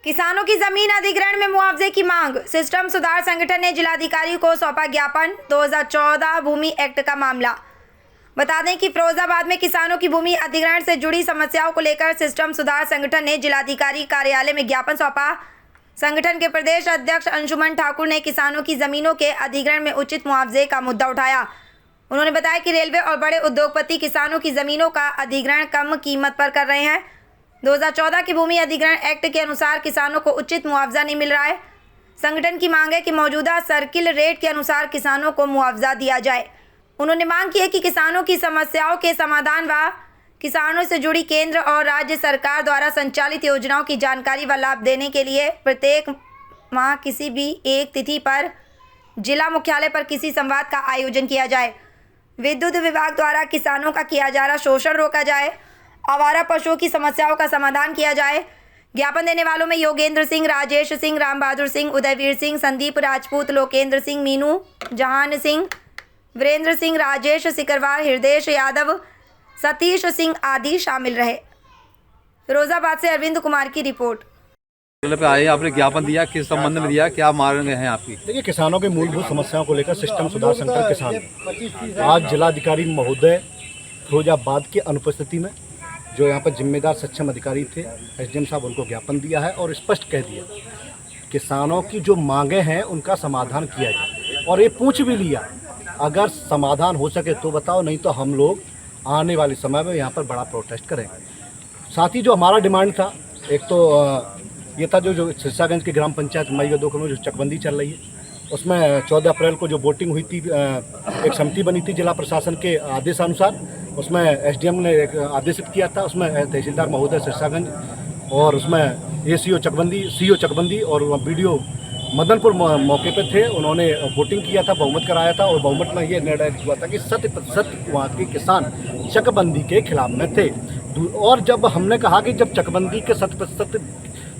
किसानों की जमीन अधिग्रहण में मुआवजे की मांग। सिस्टम सुधार संगठन ने जिलाधिकारी को सौंपा ज्ञापन। 2014 भूमि एक्ट का मामला। बता दें कि फिरोजाबाद में किसानों की भूमि अधिग्रहण से जुड़ी समस्याओं को लेकर सिस्टम सुधार संगठन ने जिलाधिकारी कार्यालय में ज्ञापन सौंपा। संगठन के प्रदेश अध्यक्ष अंशुमन ठाकुर ने किसानों की जमीनों के अधिग्रहण में उचित मुआवजे का मुद्दा उठाया। उन्होंने बताया कि रेलवे और बड़े उद्योगपति किसानों की जमीनों का अधिग्रहण कम कीमत पर कर रहे हैं। 2014 की भूमि अधिग्रहण एक्ट के अनुसार किसानों को उचित मुआवजा नहीं मिल रहा है। संगठन की मांग है कि मौजूदा सर्किल रेट के अनुसार किसानों को मुआवजा दिया जाए। उन्होंने मांग की है कि किसानों की समस्याओं के समाधान व किसानों से जुड़ी केंद्र और राज्य सरकार द्वारा संचालित योजनाओं की जानकारी व लाभ देने के लिए प्रत्येक माह किसी भी एक तिथि पर जिला मुख्यालय पर किसी संवाद का आयोजन किया जाए। विद्युत विभाग द्वारा किसानों का किया जा रहा शोषण रोका जाए। आवारा पशुओं की समस्याओं का समाधान किया जाए। ज्ञापन देने वालों में योगेंद्र सिंह, राजेश सिंह, राम बहादुर सिंह, उदयवीर सिंह, संदीप राजपूत, लोकेंद्र सिंह, मीनू, जहान सिंह, वीरेंद्र सिंह, राजेश सिकरवार, हृदय यादव, सतीश सिंह आदि शामिल रहे। फिरोजाबाद से अरविंद कुमार की रिपोर्ट। पे आए, आपने ज्ञापन दिया, किस संबंध में दिया, क्या मांग हैं आपकी? देखिए, किसानों के मूलभूत समस्याओं को लेकर सिस्टम सुधार संगठन किसान आज जिलाधिकारी महोदय फिरोजाबाद की अनुपस्थिति में जो यहाँ पर जिम्मेदार सक्षम अधिकारी थे एसडीएम साहब, उनको ज्ञापन दिया है और स्पष्ट कह दिया किसानों की जो मांगे हैं उनका समाधान किया जाए। और ये पूछ भी लिया, अगर समाधान हो सके तो बताओ, नहीं तो हम लोग आने वाले समय में यहाँ पर बड़ा प्रोटेस्ट करेंगे। साथ ही जो हमारा डिमांड था, एक तो ये था जो सिरसागंज की ग्राम पंचायत मई 2 में जो चकबंदी चल रही है, उसमें 14 अप्रैल को जो वोटिंग हुई थी, एक समिति बनी थी जिला प्रशासन के आदेशानुसार, उसमें एसडीएम ने एक आदेशित किया था, उसमें तहसीलदार महोदय सिरसागंज और उसमें एसीओ चकबंदी, सीओ चकबंदी और बीडीओ मदनपुर मौके पर थे। उन्होंने वोटिंग किया था, बहुमत कराया था और बहुमत में ये निर्णय हुआ था कि 100% वहाँ के किसान चकबंदी के खिलाफ में थे। और जब हमने कहा कि जब चकबंदी के 100%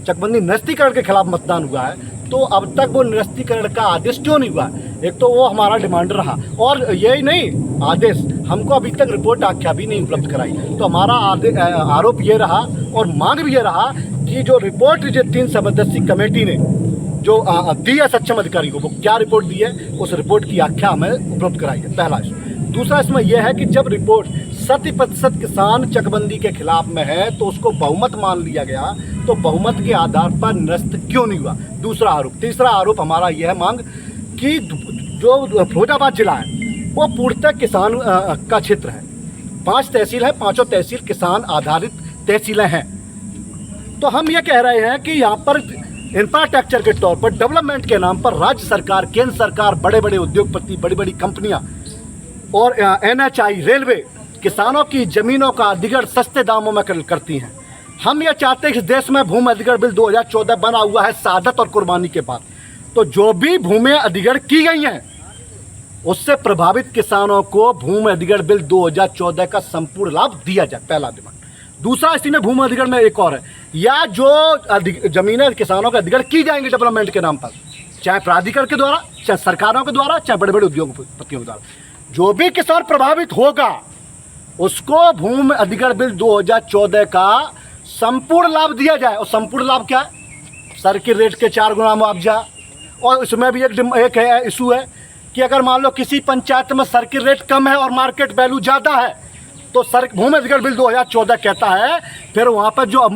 चकबंदी निरस्तीकरण के खिलाफ मतदान हुआ है, तो अब तक वो निरस्तीकरण का आदेश क्यों नहीं हुआ? एक तो वो हमारा डिमांड रहा, और यही नहीं, आदेश हमको अभी तक रिपोर्ट आख्या भी नहीं उपलब्ध कराई। तो हमारा आरोप ये रहा और मांग भी ये रहा कि जो रिपोर्ट जो 3 सदस्यीय कमेटी ने जो दी है सक्षम अधिकारी को, वो क्या रिपोर्ट दी है, उस रिपोर्ट की आख्या हमें उपलब्ध कराई है, पहला इशू। दूसरा इसमें यह है कि जब रिपोर्ट 100% किसान चकबंदी के खिलाफ में है तो उसको बहुमत मान लिया गया, तो बहुमत के आधार पर निरस्त क्यों नहीं हुआ? दूसरा आरोप। तीसरा आरोप हमारा यह मांग कि जो फिरोजाबाद जिला है वो पूर्णतः किसान का क्षेत्र है। 5 तहसील है, 5 तहसील किसान आधारित तहसीलें हैं। तो हम ये कह रहे हैं कि यहाँ पर इंफ्रास्ट्रक्चर के तौर पर, डेवलपमेंट के नाम पर राज्य सरकार, केंद्र सरकार, बड़े बड़े उद्योगपति, बड़ी बड़ी कंपनियां और एनएचआई, रेलवे किसानों की जमीनों का अधिग्रहण सस्ते दामों में करती हैं। हम ये चाहते हैं कि देश में भूमि अधिग्रहण बिल 2014 बना हुआ है शहादत और कुर्बानी के बाद, तो जो भी भूमि अधिग्रहण की गई हैं उससे प्रभावित किसानों को भूमि अधिग्रहण बिल 2014 का संपूर्ण लाभ दिया जाए, पहला डिमांड। दूसरा, इसी में भूमि अधिग्रहण में एक और है, या जो जमीनें किसानों का अधिग्रहण की जाएंगी डेवलपमेंट के नाम पर, चाहे प्राधिकरण के द्वारा, चाहे सरकारों के द्वारा, चाहे बड़े बड़े उद्योगपतियों के द्वारा, जो भी किसान प्रभावित होगा उसको भूमि अधिग्रहण बिल 2014 का संपूर्ण लाभ दिया जाए। और संपूर्ण लाभ क्या है? सर्किल रेट के 4 गुना मुआवजा। और इसमें भी एक इशू है कि अगर मान लो किसी पंचायत में सर्किल रेट कम है और मार्केट वैल्यू ज़्यादा है, तो भूमि अधिग्रहण बिल 2014 कहता है फिर वहाँ पर जो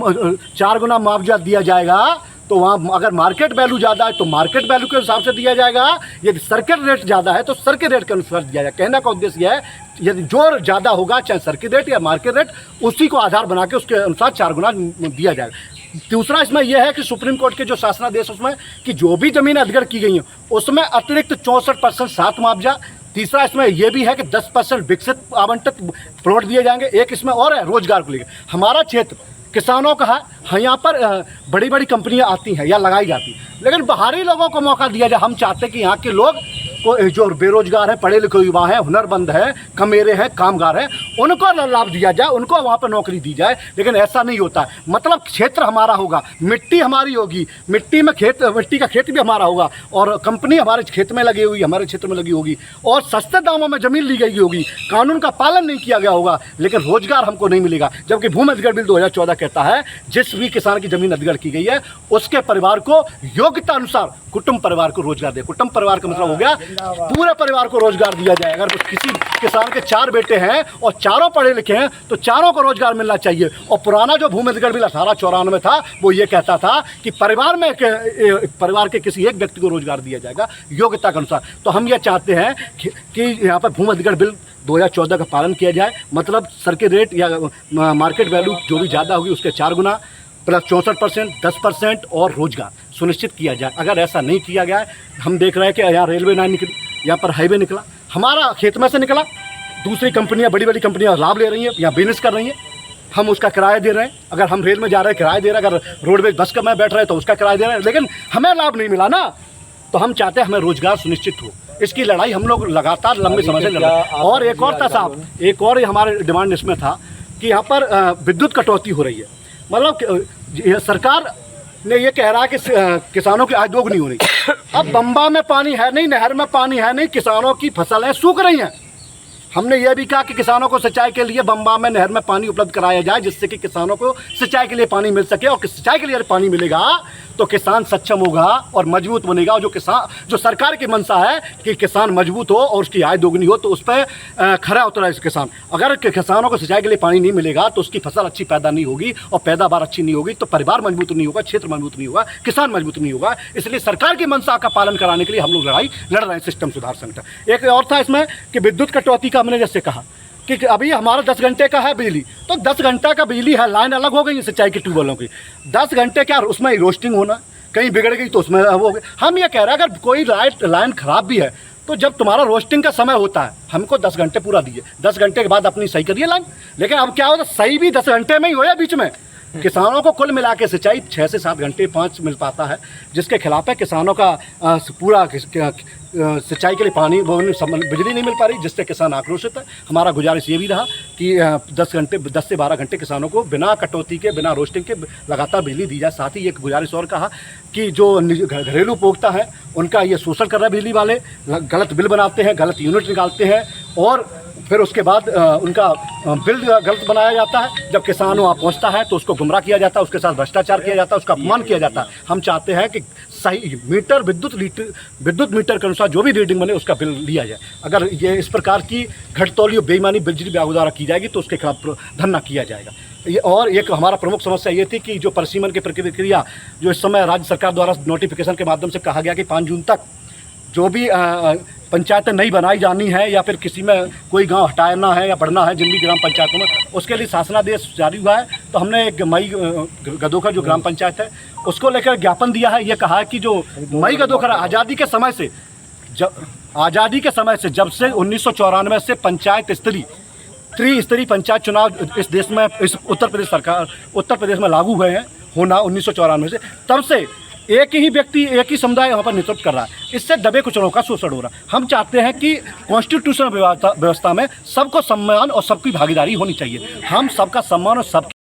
4 गुना मुआवजा दिया जाएगा, तो वहाँ अगर मार्केट वैल्यू ज़्यादा है तो मार्केट वैल्यू के हिसाब से दिया जाएगा, यदि सर्किल रेट ज़्यादा है तो सर्किल रेट के अनुसार दिया जाएगा। कहने का उद्देश्य यह है, यदि जो ज़्यादा होगा, चाहे सर्किल रेट या मार्केट रेट, उसी को आधार बना के उसके अनुसार 4 गुना दिया जाएगा। दूसरा इसमें यह है कि सुप्रीम कोर्ट के जो शासनादेश उसमें कि जो भी ज़मीन अधिग्रहण की गई है उसमें अतिरिक्त 64% सात मुआवजा। तीसरा इसमें यह भी है कि 10% विकसित आवंटित प्लॉट दिए जाएंगे। एक इसमें और है रोजगार को लेकर, हमारा क्षेत्र किसानों का है, हाँ, यहाँ पर बड़ी बड़ी कंपनियां आती हैं या लगाई जाती हैं, लेकिन बाहरी लोगों को मौका दिया जाए। हम चाहते हैं कि यहाँ के लोग को जो बेरोजगार हैं, पढ़े लिखे युवा हैं, हुनरमंद हैं, कमेरे हैं, कामगार हैं, उनको लाभ दिया जाए, उनको वहाँ पर नौकरी दी जाए। लेकिन ऐसा नहीं होता है। मतलब क्षेत्र हमारा होगा, मिट्टी हमारी होगी, मिट्टी का खेत भी हमारा होगा, और कंपनी हमारे खेत में लगी हुई, हमारे क्षेत्र में लगी होगी, और सस्ते दामों में ज़मीन ली गई होगी, कानून का पालन नहीं किया गया होगा, लेकिन रोजगार हमको नहीं मिलेगा। जबकि भूमि अधिग्रहण बिल 2014 कहता है जिस भी किसान की जमीन अधिग्रहण की गई है उसके परिवार को योग्यता अनुसार कुटुंब परिवार को रोजगार दे। कुटुंब परिवार का मतलब हो गया पूरे परिवार को रोजगार दिया जाए। अगर किसी किसान के 4 बेटे हैं और चारों पढ़े लिखे हैं तो चारों को रोजगार मिलना चाहिए। और पुराना जो भूमि अधिग्रहण बिल 1894 में था वो ये कहता था कि परिवार के किसी एक व्यक्ति को रोजगार दिया जाएगा योग्यता के अनुसार। तो हम ये चाहते हैं कि यहाँ पर भूमि अधिग्रहण बिल 2014 का पालन किया जाए। मतलब सर्किट रेट या मार्केट वैल्यू जो भी ज़्यादा होगी उसके 4 गुना प्लस 64%, 10% और रोजगार सुनिश्चित किया जाए। अगर ऐसा नहीं किया गया है, हम देख रहे हैं कि यहाँ रेलवे लाइन निकली, यहाँ पर हाईवे निकला, हमारा खेत में से निकला, दूसरी कंपनियाँ, बड़ी बड़ी कंपनियाँ लाभ ले रही हैं या बिजनेस कर रही हैं, हम उसका किराया दे रहे हैं। अगर हम रेल में जा रहे हैं किराया दे रहे हैं, अगर रोडवेज बस का में बैठ रहे हैं तो उसका किराया दे रहे हैं, लेकिन हमें लाभ नहीं मिला ना। तो हम चाहते हैं हमें रोजगार सुनिश्चित हो। इसकी लड़ाई हम लोग लगातार लंबे समय से लड़ रहे हैं। और एक और था साहब, एक और हमारे डिमांड इसमें था कि यहाँ पर विद्युत कटौती हो रही है। मतलब सरकार ने ये कह रहा है कि किसानों की आय दोगुनी हो रही है। अब बंबा में पानी है नहीं, नहर में पानी है नहीं, किसानों की फसलें सूख रही हैं। हमने ये भी कहा कि किसानों को सिंचाई के लिए बंबा में नहर में पानी उपलब्ध कराया जाए, जिससे कि किसानों को सिंचाई के लिए पानी मिल सके। और सिंचाई के लिए पानी मिलेगा तो किसान सक्षम होगा और मजबूत बनेगा। और जो सरकार की मंशा है कि किसान मजबूत हो और उसकी आय दोगुनी हो, तो उस पर खरा उतरा है किसान। अगर किसानों को सिंचाई के लिए पानी नहीं मिलेगा तो उसकी फसल अच्छी पैदा नहीं होगी, और पैदावार अच्छी नहीं होगी तो परिवार मजबूत नहीं होगा, क्षेत्र मजबूत नहीं होगा, किसान मजबूत नहीं होगा। इसलिए सरकार की मंशा का पालन कराने के लिए हम लोग लड़ाई लड़ रहे हैं सिस्टम सुधार संगठन। एक और था इसमें कि विद्युत कटौती का हमने जैसे कहा कि अभी हमारा 10 घंटे का है बिजली, तो 10 घंटा का बिजली है, लाइन अलग हो गई है सिंचाई की ट्यूबवेलों की। 10 घंटे क्या उसमें रोस्टिंग होना, कहीं बिगड़ गई तो उसमें हो गई। हम ये कह रहे हैं अगर कोई लाइन खराब भी है तो जब तुम्हारा रोस्टिंग का समय होता है हमको 10 घंटे पूरा दिए, 10 घंटे के बाद अपनी सही करिए लाइन। लेकिन अब क्या होता है, सही भी 10 घंटे में ही हो या बीच में। किसानों को कुल मिला के सिंचाई 6 से 7 घंटे 5 मिल पाता है, जिसके खिलाफ है किसानों का पूरा सिंचाई के लिए पानी बिजली नहीं मिल पा रही, जिससे किसान आक्रोशित है। हमारा गुजारिश ये भी रहा कि 10 से 12 घंटे किसानों को बिना कटौती के, बिना रोस्टिंग के लगातार बिजली दी जाए। साथ ही एक गुजारिश और कहा कि जो घरेलू उपभोक्ता है उनका ये शोषण कर रहे हैं, बिजली वाले गलत बिल बनाते हैं, गलत यूनिट निकालते हैं और फिर उसके बाद उनका बिल गलत बनाया जाता है। जब किसान वहाँ पहुँचता है तो उसको गुमराह किया जाता है, उसके साथ भ्रष्टाचार किया जाता है, उसका अपमान किया जाता है। हम चाहते हैं कि सही विद्युत मीटर के अनुसार जो भी रीडिंग बने उसका बिल लिया जाए। अगर ये इस प्रकार की घटतौली और बेईमानी बिजली विभाग द्वारा की जाएगी तो उसके खिलाफ धरना किया जाएगा। ये और एक हमारा प्रमुख समस्या ये थी कि जो परिसीमन की प्रक्रिया जो इस समय राज्य सरकार द्वारा नोटिफिकेशन के माध्यम से कहा गया कि 5 जून तक जो भी पंचायतें नई बनाई जानी है या फिर किसी में कोई गांव हटाना है या बढ़ना है जिन भी ग्राम पंचायतों में, उसके लिए शासनादेश जारी हुआ है। तो हमने एक मई गदोखर जो ग्राम पंचायत है उसको लेकर ज्ञापन दिया है। ये कहा है कि जो मई गदोखर आज़ादी के समय से जब से 1994 से पंचायत त्रिस्तरीय पंचायत चुनाव इस देश में, इस उत्तर प्रदेश में लागू हुए हैं होना 1994 से, तब से एक ही व्यक्ति, एक ही समुदाय वहाँ पर नेतृत्व कर रहा है। इससे दबे कुचलों का शोषण हो रहा है। हम चाहते हैं कि कॉन्स्टिट्यूशनल व्यवस्था में सबको सम्मान और सबकी भागीदारी होनी चाहिए। हम सबका सम्मान और सबकी